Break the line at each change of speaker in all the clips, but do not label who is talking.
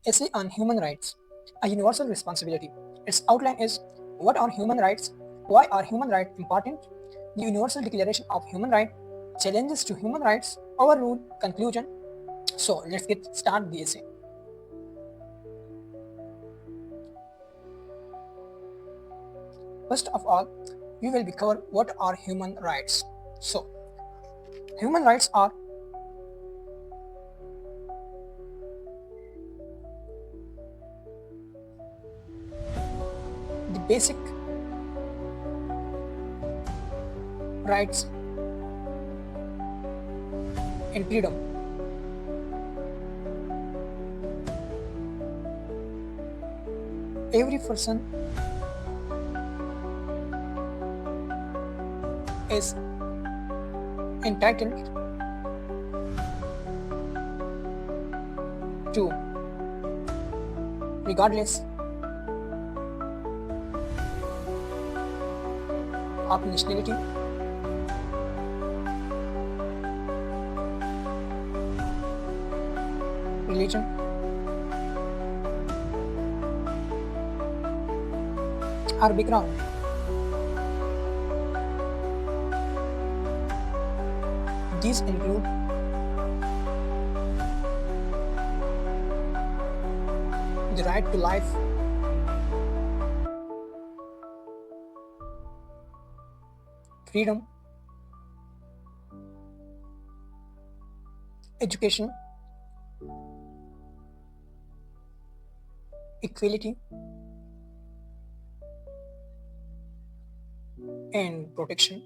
Essay on Human Rights, a Universal Responsibility. Its outline is: what are human rights? Why are human rights important? The Universal Declaration of Human Rights, challenges to human rights, overrule, conclusion. So let's get start the essay. First of all, we will be cover what are human rights. So human rights are the basic rights and freedom. Every person is entitled to, regardless of nationality, religion, or background. These include the right to life, freedom, education, equality, and protection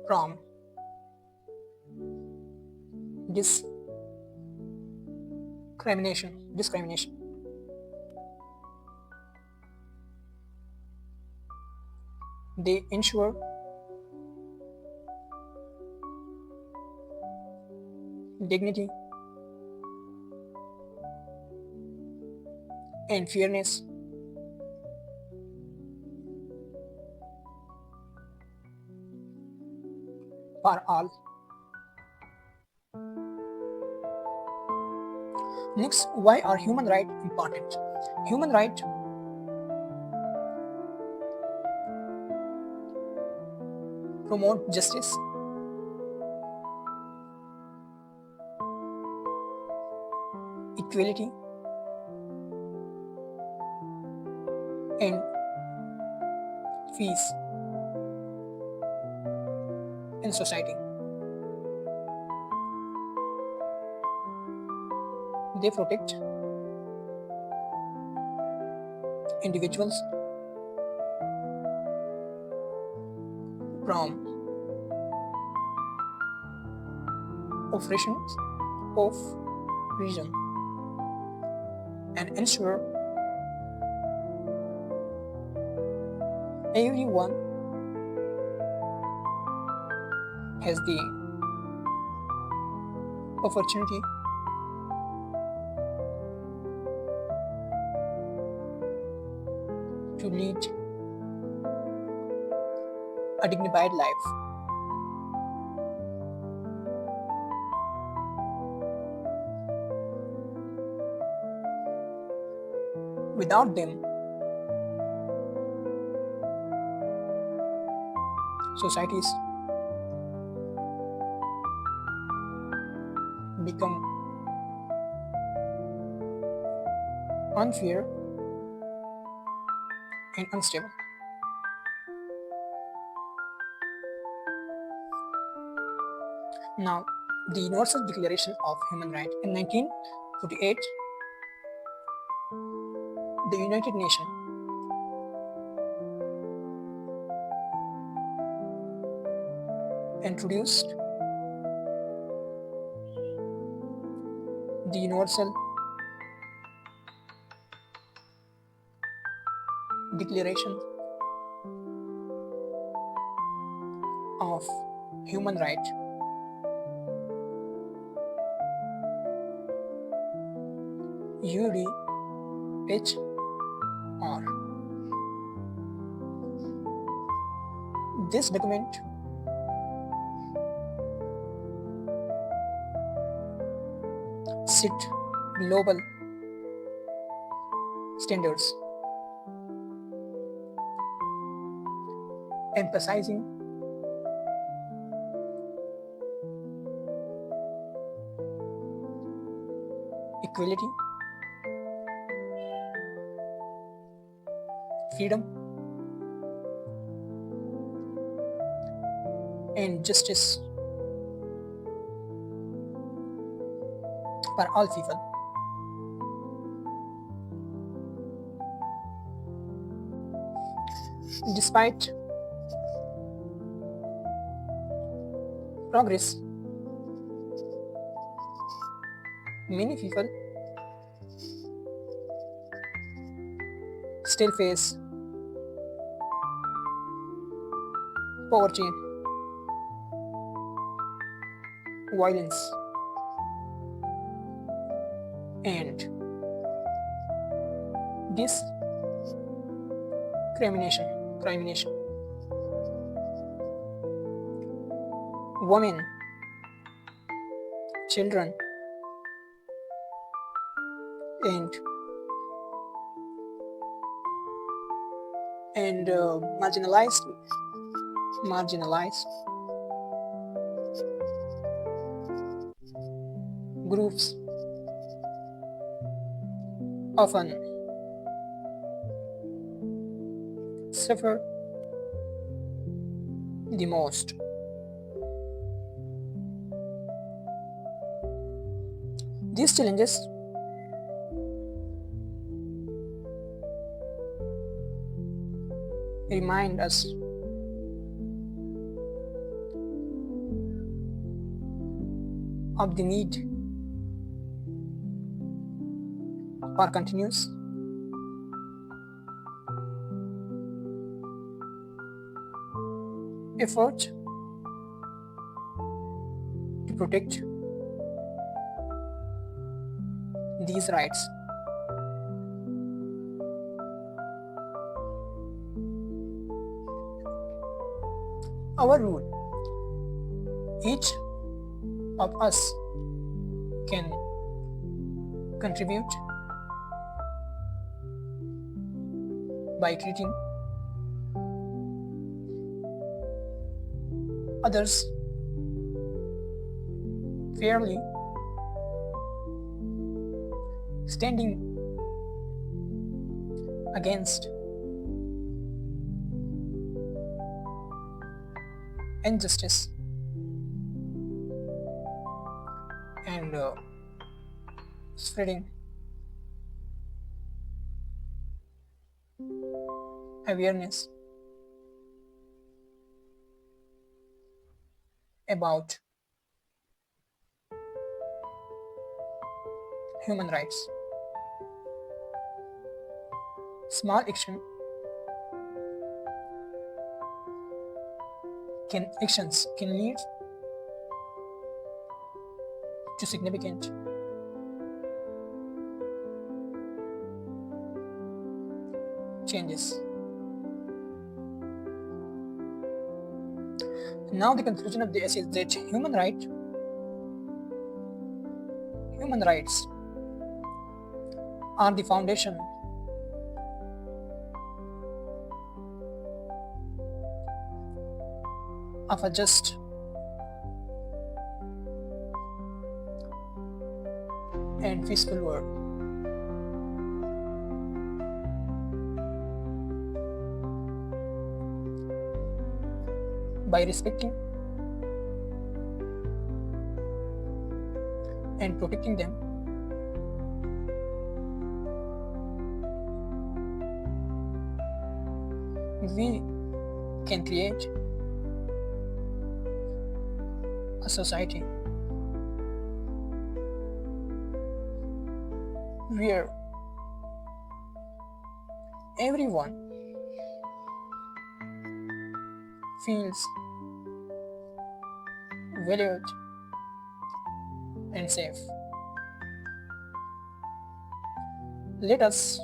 from discrimination. They ensure dignity and fairness for all. Next, why are human rights important? Human rights promote justice, equality, and peace in society. They protect individuals from oppressions of region and ensure everyone has the opportunity to lead a dignified life. Without them, societies become unfair and unstable. Now, the Universal Declaration of Human Rights in 1948, the United Nations introduced the Universal Declaration of Human Rights. UDHR. This document set global standards, emphasizing equality, freedom, and justice for all people. Despite progress, many people still face poverty, violence, and discrimination. Women, children, and marginalized groups often suffer the most. These challenges remind us of the need for continuous effort to protect these rights. Our rule: each of us can contribute by treating others fairly, standing against injustice, and spreading awareness about human rights. Small actions can lead to significant changes. Now the conclusion of the essay is that human rights are the foundation of a just and peaceful world. By respecting and protecting them, we can create a society where everyone feels valued and safe. Let us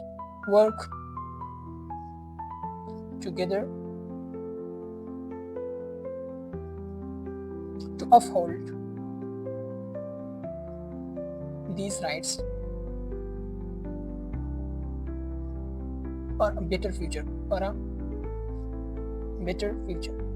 work together to uphold these rights for a better future, for a better future.